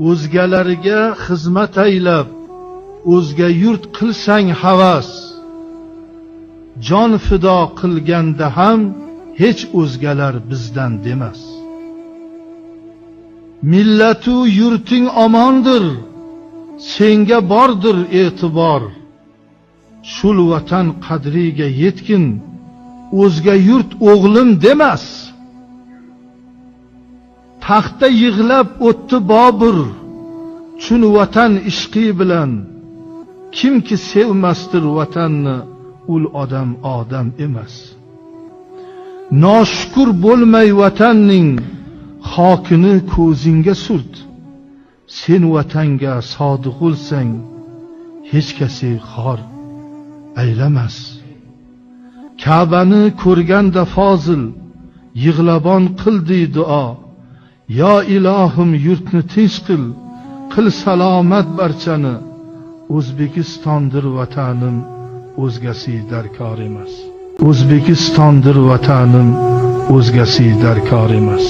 o'zgalarga xizmat aylab, o'zga yurt qilsang havas, jon fido qilganda ham hech o'zgalar bizdan demas. Millatu yurting omondir, senga bordir e'tibor, shul vatan qadriga yetkin, o'zga yurt o'g'lim demas. Taxta yig'lab o'tdi Bobur, chun vatan ishqi bilan, kimki sevmasdir vatanni, ul odam odam emas. Noshukur bo'lmay vatanning xokini ko'zingga surt, sen vatanga sodiq bo'lsang, hech kasi xor aylamas. Ka'bani ko'rganda fozil yig'labon qildi duo, yo ilohim yurtni tinch qil salomat barchani, O'zbekistondir vatanim, o'zgasi darkor emas. O'zbekistondir vatanim, o'zgasi darkor emas.